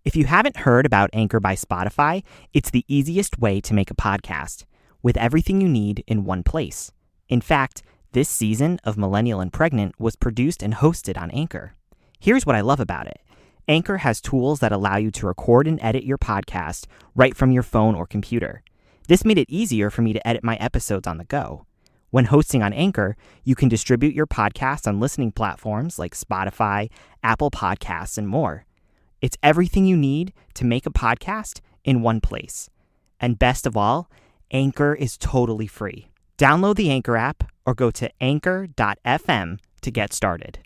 If you haven't heard about Anchor by Spotify, it's the easiest way to make a podcast with everything you need in one place. In fact, this season of Millennial and Pregnant was produced and hosted on Anchor. Here's what I love about it. Anchor has tools that allow you to record and edit your podcast right from your phone or computer. This made it easier for me to edit my episodes on the go. When hosting on Anchor, you can distribute your podcast on listening platforms like Spotify, Apple Podcasts, and more. It's everything you need to make a podcast in one place. And best of all, Anchor is totally free. Download the Anchor app or go to anchor.fm to get started.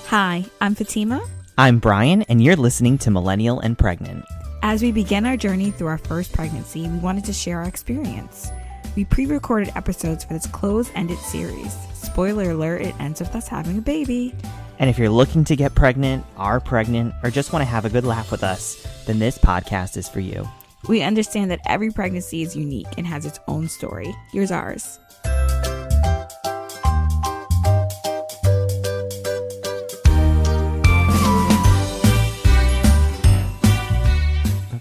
Hi, I'm Fatima. I'm Brian, and you're listening to Millennial and Pregnant. As we begin our journey through our first pregnancy, we wanted to share our experience. We pre-recorded episodes for this close-ended series. Spoiler alert, it ends with us having a baby. And if you're looking to get pregnant, are pregnant, or just want to have a good laugh with us, then this podcast is for you. We understand that every pregnancy is unique and has its own story. Here's ours.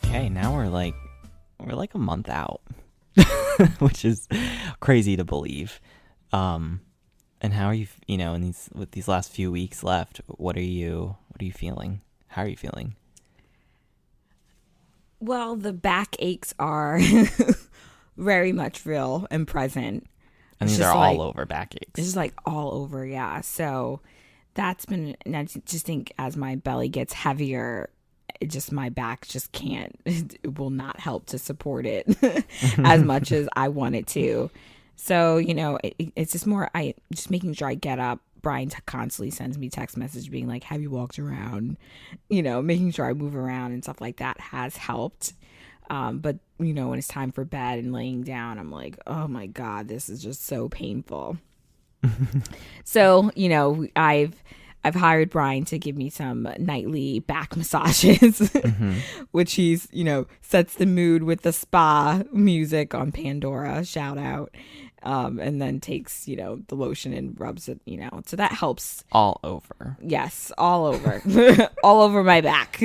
Okay, now we're like a month out. Which is crazy to believe. And how are you, with these last few weeks left, what are you feeling? How are you feeling? Well, the back aches are very much real and present. And these are all over back aches. It's just like all over, yeah. So that's been, and I just think as my belly gets heavier, my back just can't, it will not help to support it as much as I want it to. So, it's just more, just making sure I get up. Brian constantly sends me text message being like, have you walked around? Making sure I move around and stuff like that has helped. But, when it's time for bed and laying down, I'm like, oh my God, this is just so painful. So, I've hired Brian to give me some nightly back massages, which he's, sets the mood with the spa music on Pandora, shout out, and then takes, the lotion and rubs it, so that helps. All over. Yes, all over, all over my back.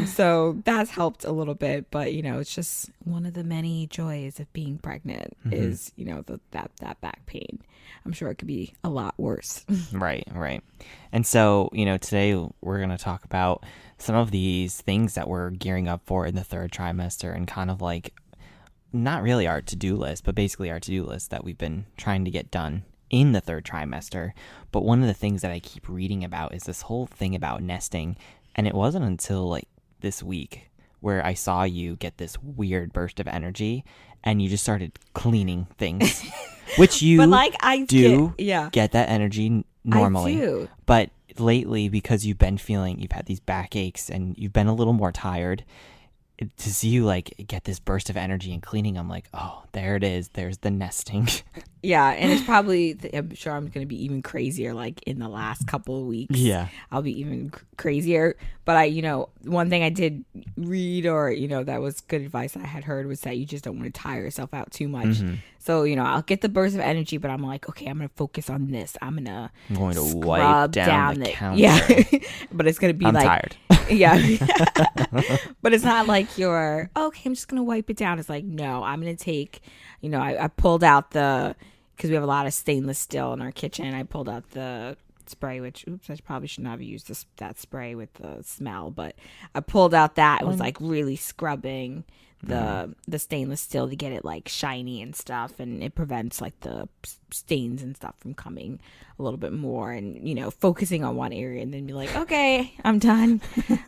So that's helped a little bit, but, it's just one of the many joys of being pregnant is, that back pain. I'm sure it could be a lot worse. Right. And so, today we're going to talk about some of these things that we're gearing up for in the third trimester and kind of like, not really our to-do list, but basically our to-do list that we've been trying to get done in the third trimester. But one of the things that I keep reading about is this whole thing about nesting. And it wasn't until like this week where I saw you get this weird burst of energy and you just started cleaning things. Which you get that energy normally. I do. But lately, because you've had these back aches and you've been a little more tired, to see you like get this burst of energy and cleaning, I'm like, oh, there it is. There's the nesting. Yeah, and it's probably, I'm sure I'm going to be even crazier like in the last couple of weeks. Yeah. I'll be even crazier. But one thing I did read or, that was good advice I had heard was that you just don't want to tire yourself out too much. So, I'll get the burst of energy, but I'm like, okay, I'm going to focus on this. I'm going to wipe down the counter. Yeah, but it's going to be I'm like. tired. Yeah. But it's not like you're, okay, I'm just going to wipe it down. It's like, no, I'm going to take, I pulled out because we have a lot of stainless steel in our kitchen. I pulled out the spray, which, oops, I probably should not have used that spray with the smell, but I pulled out that and was like really scrubbing the stainless steel to get it like shiny and stuff, and it prevents like the stains and stuff from coming a little bit more, and focusing on one area and then be like, okay, I'm done.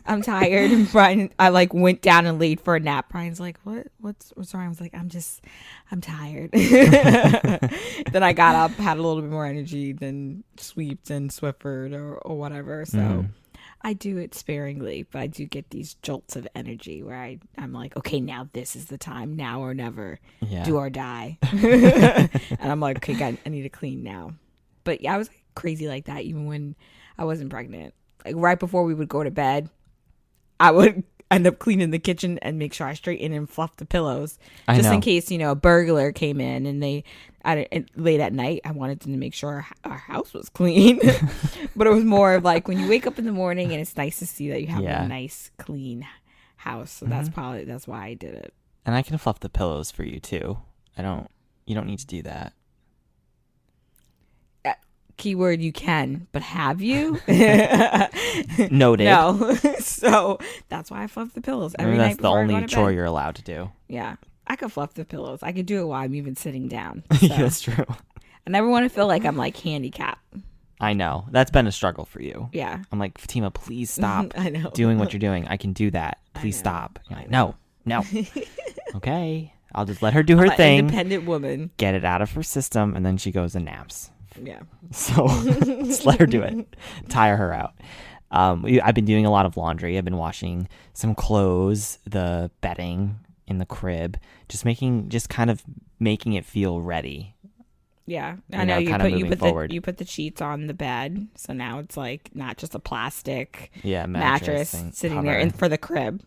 I'm tired. And Brian, I like went down and laid for a nap. Brian's like, what's wrong? I was like, I'm tired. Then I got up, had a little bit more energy than Sweeps and Swifford or whatever. So I do it sparingly, but I do get these jolts of energy where I'm like, okay, now this is the time, now or never, do or die. And I'm like, okay, God, I need to clean now. But yeah, I was crazy like that even when I wasn't pregnant. Like right before we would go to bed, I would end up cleaning the kitchen and make sure I straighten and fluff the pillows. I Just know. in case, a burglar came in and late at night, I wanted them to make sure our house was clean. But it was more of like when you wake up in the morning and it's nice to see that you have a nice, clean house. So that's why I did it. And I can fluff the pillows for you too. You don't need to do that. Keyword you can, but have you? Noted. No. So that's why I fluff the pillows every night. That's the only chore you're allowed to do. Yeah. I could fluff the pillows. I could do it while I'm even sitting down. So. Yeah, that's true. I never want to feel like I'm like handicapped. I know. That's been a struggle for you. Yeah. I'm like, Fatima, please stop I know. doing what you're doing. I can do that. Please stop. You're like, no. Okay. I'll just let her do her thing. Independent woman. Get it out of her system, and then she goes and naps. Yeah. So just let her do it. Tire her out. I've been doing a lot of laundry. I've been washing some clothes, the bedding in the crib, just kind of making it feel ready. Yeah. I know you put the sheets on the bed, so now it's like not just a plastic mattress sitting there for the crib.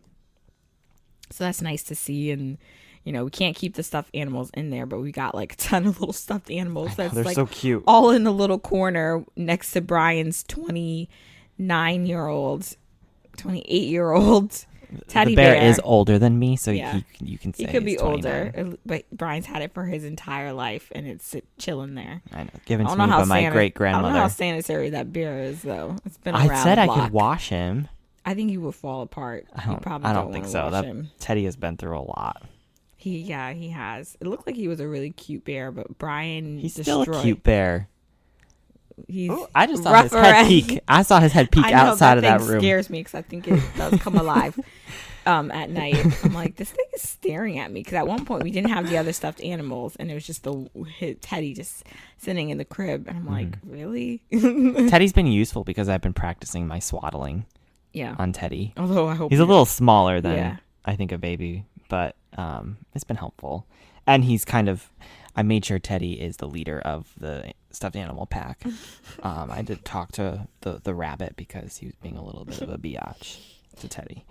So that's nice to see. And we can't keep the stuffed animals in there, but we got like a ton of little stuffed animals. They're like so cute. All in the little corner next to Brian's 29-year-old, 28-year-old teddy bear. The bear is older than me, so you can say he could be 29. older, but Brian's had it for his entire life, and it's chilling there. I know, given to me by my great grandmother. I don't know how sanitary that bear is, though. It's been around. I said I could wash him. I think he would fall apart. I don't think so. Teddy has been through a lot. He has. It looked like he was a really cute bear, but Brian he's still a cute bear. I just saw his head peek. I saw his head peek outside of that room. Scares me because I think it does come alive at night. I'm like, this thing is staring at me, because at one point we didn't have the other stuffed animals, and it was just Teddy just sitting in the crib, and I'm like, really? Teddy's been useful because I've been practicing my swaddling. Yeah. On Teddy. Although I hope he's a little smaller than I think a baby, but it's been helpful. And he's I made sure Teddy is the leader of the stuffed animal pack. I did talk to the rabbit because he was being a little bit of a biatch to Teddy.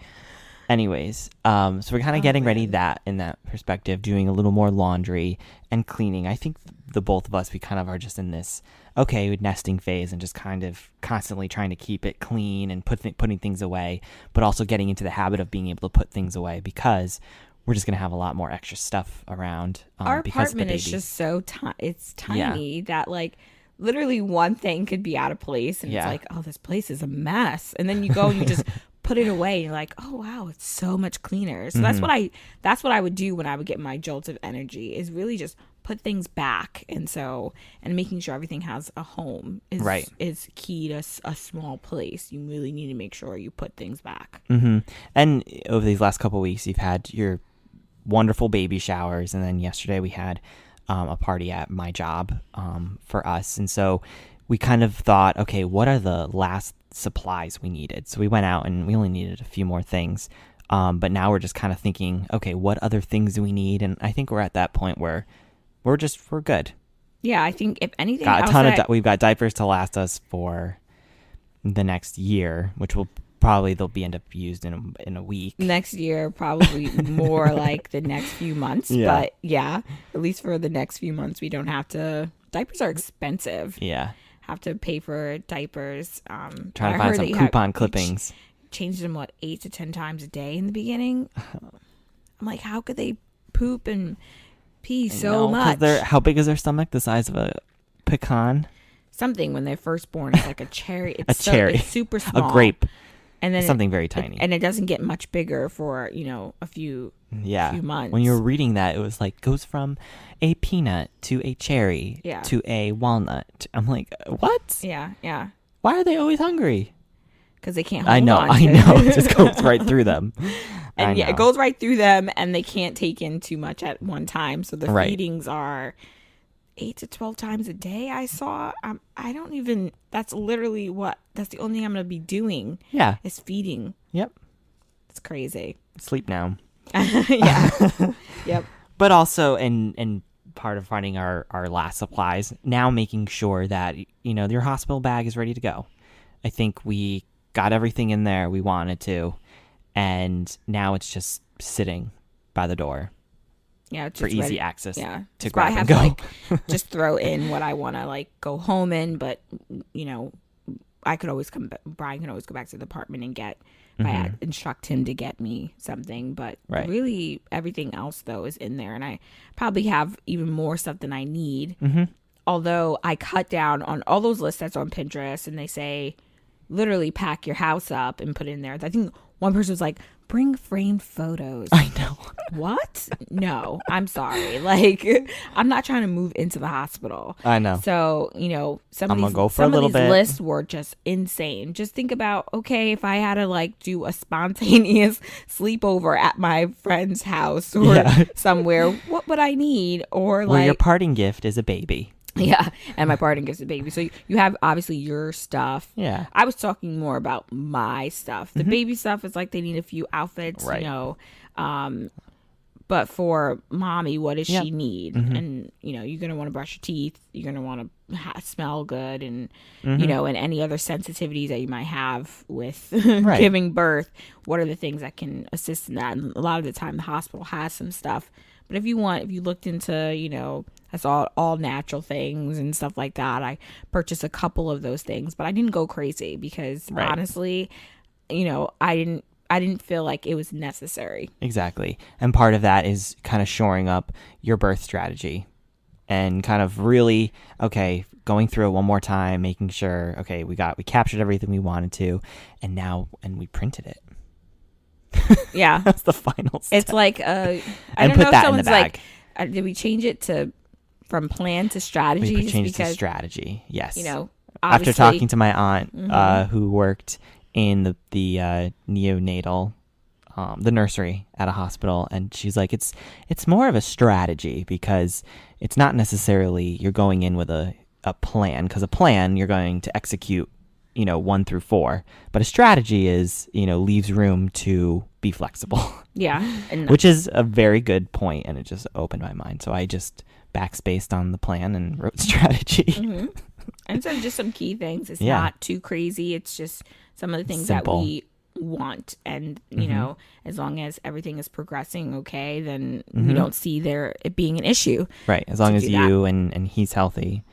Anyways, so we're kind of getting ready in that perspective, doing a little more laundry and cleaning. I think the both of us, we kind of are just in this nesting phase and just kind of constantly trying to keep it clean and putting things away, but also getting into the habit of being able to put things away because we're just going to have a lot more extra stuff around. Our apartment is just so it's tiny that like literally one thing could be out of place, and it's like, oh, this place is a mess. And then you go and you just put it away and you're like, oh wow, it's so much cleaner. So that's what I would do when I would get my jolts of energy, is really just put things back. And making sure everything has a home is key to a small place. You really need to make sure you put things back. Mm-hmm. And over these last couple of weeks, you've had your wonderful baby showers, and then yesterday we had a party at my job for us, and so we kind of thought, okay, what are the last supplies we needed? So we went out and we only needed a few more things, but now we're just kind of thinking, okay, what other things do we need? And I think we're at that point where we're good. Yeah, I think if anything, we've got diapers to last us for the next year, which will probably they'll be end up used in a week. Next year, probably more like the next few months. Yeah. But yeah, at least for the next few months, we don't have to. Diapers are expensive. Yeah. Have to pay for diapers. Trying to find some coupon clippings. Changed them 8 to 10 times a day in the beginning. I'm like, how could they poop and pee so much? How big is their stomach? The size of a pecan? Something when they're first born. It's like a cherry. It's cherry. It's super small. A grape. And then something very tiny. And it doesn't get much bigger for, a few months. When you were reading that, it was like, goes from a peanut to a cherry to a walnut. I'm like, what? Yeah, yeah. Why are they always hungry? Because they can't hold on. I know. It just goes right through them. And it goes right through them, and they can't take in too much at one time. So the feedings are 8 to 12 times a day. I saw. That's literally that's the only thing I'm going to be doing. Yeah. Is feeding. Yep. It's crazy. Sleep now. Yeah. Yep. But also, and part of finding our last supplies, now making sure that, your hospital bag is ready to go. I think we got everything in there we wanted to. and now it's just sitting by the door. Yeah, it's for just easy ready. access Yeah, to so I grab and have go. to like just throw in what I want to like go home in, but you know, I could always come. Brian can always go back to the apartment and get. If I instruct him to get me something, but Right. really everything else though is in there, and I probably have even more stuff than I need. Although I cut down on all those lists that's on Pinterest, and they say literally pack your house up and put it in there. I think one person was like, bring framed photos. I know. What? No, I'm sorry. Like, I'm not trying to move into the hospital. I know. So, you know, some I'm of gonna these, go for a some of little these bit. lists were just insane. Just think about, okay, if I had to like do a spontaneous sleepover at my friend's house or somewhere, what would I need? Or Well, like your parting gift is a baby. yeah, and my parting gives a baby. So you have obviously your stuff. Yeah. I was talking more about my stuff. The baby stuff is like they need a few outfits, Right. you know. But for mommy, what does she need? And you know, you're gonna want to brush your teeth. You're gonna want to smell good, and you know, and any other sensitivities that you might have with giving birth. What are the things that can assist in that? And a lot of the time, the hospital has some stuff. But if you looked into, you know, that's all natural things and stuff like that. I purchased a couple of those things, but I didn't go crazy because honestly, you know, I didn't feel like it was necessary. Exactly. And part of that is kind of shoring up your birth strategy and kind of really, okay, going through it one more time, making sure, okay, we captured everything we wanted to, and we printed it. Yeah. That's the final step. It's like, I and don't put know if that in the someone's bag. like, did we change it from plan to strategies? We changed because, to strategy, yes. you know, after talking to my aunt, who worked in the neonatal, the nursery at a hospital, and she's like, it's more of a strategy because it's not necessarily you're going in with a plan, because a plan you're going to execute, you know, 1 through 4, but a strategy is, you know, leaves room to be flexible. Yeah. Which is a very good point, and it just opened my mind. So I just backspaced on the plan and wrote strategy. And so just some key things. It's not too crazy. It's just some of the things Simple. that we want. And, you know, as long as everything is progressing okay, then we don't see it being an issue. Right. As long as you and he's healthy,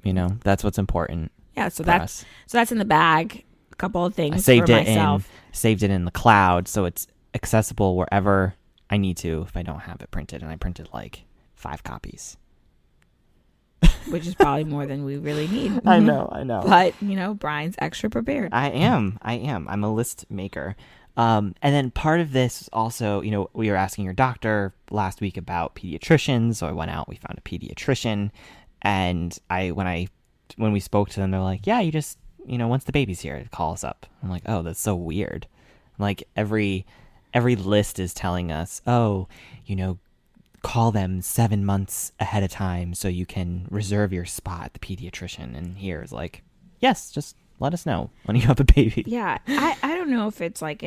you know, that's what's important. Yeah. So that's in the bag. A couple of things I saved for it myself. saved it in the cloud, so it's accessible wherever I need to if I don't have it printed. And I printed like 5 copies. Which is probably more than we really need. I know. But, you know, Brian's extra prepared. I am. I'm a list maker. And then part of this also, you know, we were asking your doctor last week about pediatricians. So I went out, we found a pediatrician. And when we spoke to them, they're like, yeah, you just, you know, once the baby's here, call us up. I'm like, oh, that's so weird. Like every list is telling us, oh, you know, call them 7 months ahead of time so you can reserve your spot at the pediatrician. And here is like, yes, just let us know when you have a baby. Yeah. I don't know if it's like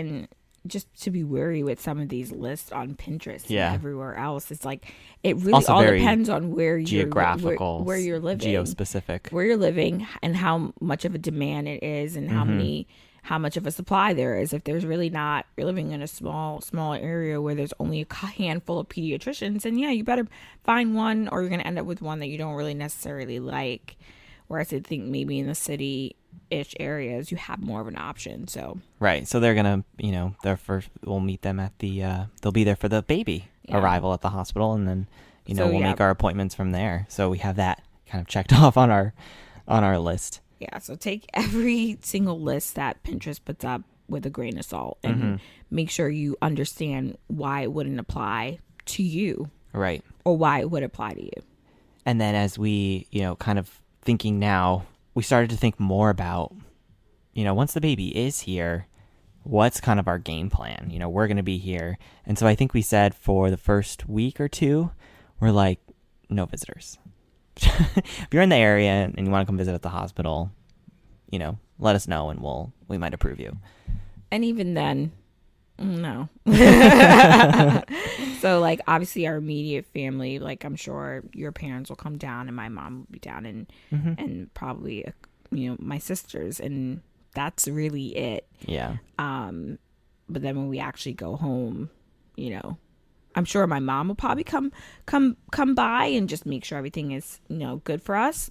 just to be wary with some of these lists on Pinterest and everywhere else. It's like it really also all very depends on where geographical, where you're living, geospecific, where you're living, and how much of a demand it is, and how much of a supply there is. If there's really not, you're living in a small area where there's only a handful of pediatricians, and yeah, you better find one, or you're gonna end up with one that you don't really necessarily like. Whereas I think maybe in the city-ish areas, you have more of an option. So right. So they're gonna, you know, we'll meet them at the. They'll be there for the baby arrival at the hospital, and then, you know, we'll make our appointments from there. So we have that kind of checked off on our list. Yeah. So take every single list that Pinterest puts up with a grain of salt, and make sure you understand why it wouldn't apply to you, right, or why it would apply to you. And then as we, you know, kind of thinking now, we started to think more about, you know, once the baby is here, what's kind of our game plan? You know, we're going to be here. And so I think we said for the first week or 2, we're like, no visitors. If you're in the area and you want to come visit at the hospital, you know, let us know and we might approve you. And even then, no. So like obviously our immediate family, like I'm sure your parents will come down and my mom will be down, and probably you know, my sisters, and that's really it. Yeah. but then when we actually go home, you know, I'm sure my mom will probably come by and just make sure everything is, you know, good for us.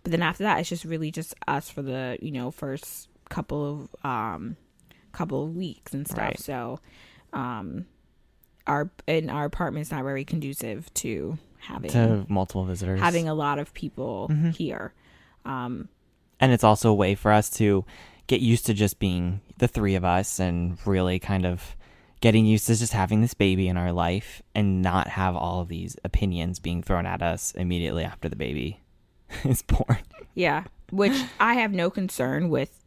But then after that, it's just really just us for the, you know, first couple of weeks and stuff. Right. So, our apartment's not very conducive to having multiple visitors, having a lot of people here. And it's also a way for us to get used to just being the three of us and really kind of getting used to just having this baby in our life and not have all of these opinions being thrown at us immediately after the baby is born. Yeah, which I have no concern with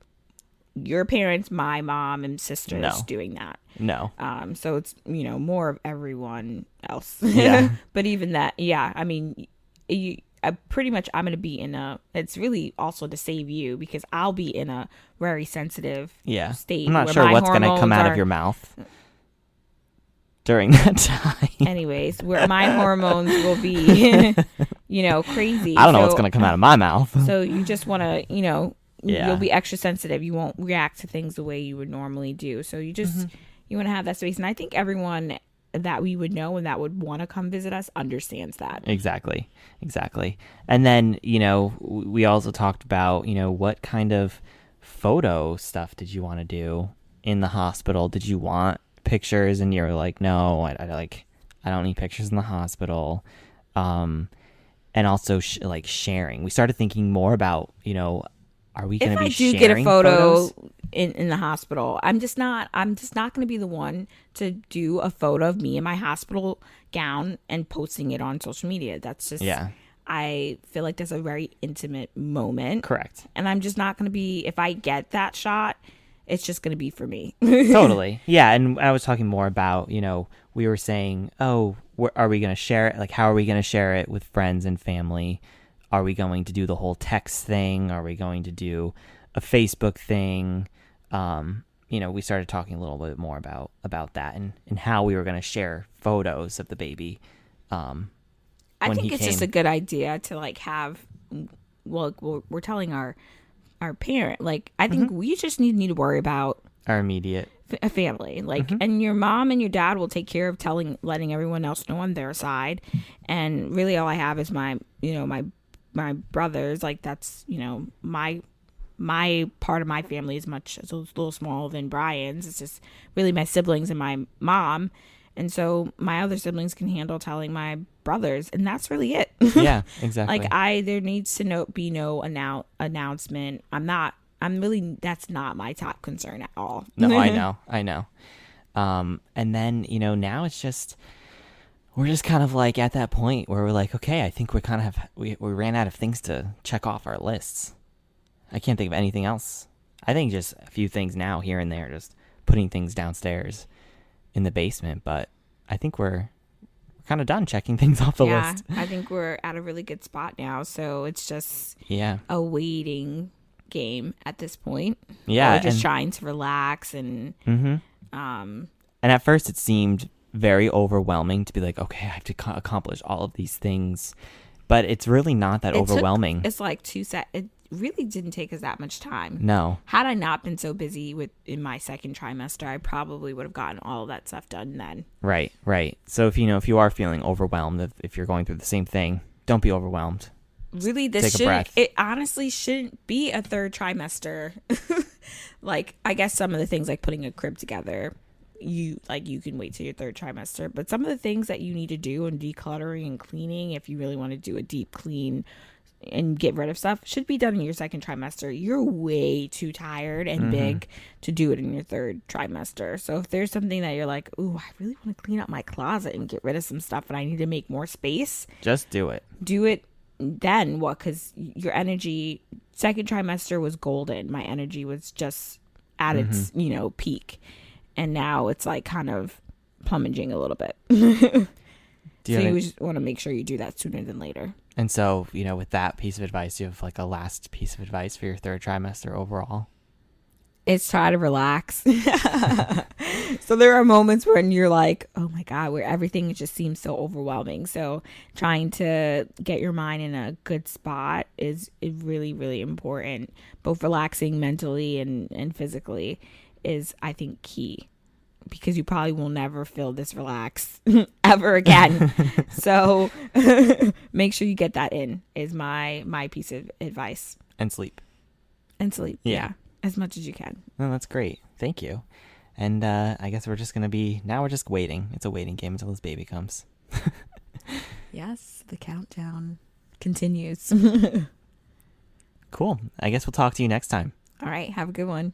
your parents, my mom and sisters doing that. No. So it's, you know, more of everyone else. Yeah. But even that, yeah, I mean, pretty much I'm going to be it's really also to save you, because I'll be in a very sensitive state. I'm not sure what's going to come out of your mouth during that time. Anyways, where my hormones will be, you know, crazy. I don't know what's going to come out of my mouth. So you just want to, you know, you'll be extra sensitive. You won't react to things the way you would normally do. So you just, you want to have that space. And I think everyone that we would know and that would want to come visit us understands that. Exactly. And then, you know, we also talked about, you know, what kind of photo stuff did you want to do in the hospital? Did you want pictures? And you're like, no, I don't need pictures in the hospital. And also sharing. We started thinking more about, you know, are we going to be sharing if I do get a photo photos? in the hospital, I'm just not going to be the one to do a photo of me in my hospital gown and posting it on social media. That's just, I feel like that's a very intimate moment. Correct. And I'm just not going to be, if I get that shot, it's just going to be for me. Totally. Yeah. And I was talking more about, you know, we were saying, oh, are we going to share it? Like, how are we going to share it with friends and family? Are we going to do the whole text thing? Are we going to do a Facebook thing? You know, we started talking a little bit more about that and how we were going to share photos of the baby. I think it's just a good idea to like have, well, we're telling our parent, like, I think we just need to worry about our immediate a family, like, and your mom and your dad will take care of letting everyone else know on their side. And really all I have is my brothers. Like, that's, you know, my part of my family is a little smaller than Brian's. It's just really my siblings and my mom. And so my other siblings can handle telling my brothers, and that's really it. Yeah, exactly. Like there needs to be no announcement. That's not my top concern at all. No, I know. And then, you know, now it's just, we're just kind of like at that point where we're like, okay, I think we ran out of things to check off our lists. I can't think of anything else. I think just a few things now here and there, just putting things downstairs in the basement. But I think we're kind of done checking things off the list. Yeah, I think we're at a really good spot now. So it's just a waiting game at this point. Yeah. We're just trying to relax and and at first it seemed very overwhelming to be like, okay, I have to accomplish all of these things. But it's really not that overwhelming. It's like it really didn't take us that much time. No. Had I not been so busy in my second trimester, I probably would have gotten all of that stuff done then. Right. So if you are feeling overwhelmed, if you're going through the same thing, don't be overwhelmed. Really, it honestly shouldn't be a third trimester. Like, I guess some of the things like putting a crib together, you can wait till your third trimester, but some of the things that you need to do and decluttering and cleaning, if you really want to do a deep clean and get rid of stuff, should be done in your second trimester. You're way too tired and big to do it in your third trimester. So if there's something that you're like, ooh, I really want to clean up my closet and get rid of some stuff and I need to make more space, just do it then. What? Because your energy, second trimester was golden. My energy was just at its peak, and now it's like kind of plummeting a little bit. So you just want to make sure you do that sooner than later. And so, you know, with that piece of advice, you have like a last piece of advice for your third trimester overall? It's try to relax. So there are moments when you're like, oh my God, where everything just seems so overwhelming. So trying to get your mind in a good spot is really, really important. Both relaxing mentally and physically is, I think, key. because you probably will never feel this relaxed ever again. So make sure you get that in is my piece of advice. And sleep. Yeah. As much as you can. Oh, that's great. Thank you. And I guess we're just waiting. It's a waiting game until this baby comes. Yes, the countdown continues. Cool. I guess we'll talk to you next time. All right. Have a good one.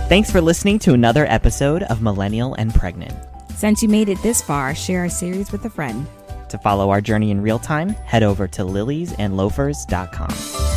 Thanks for listening to another episode of Millennial and Pregnant. Since you made it this far, share our series with a friend. To follow our journey in real time, head over to liliesandloafers.com.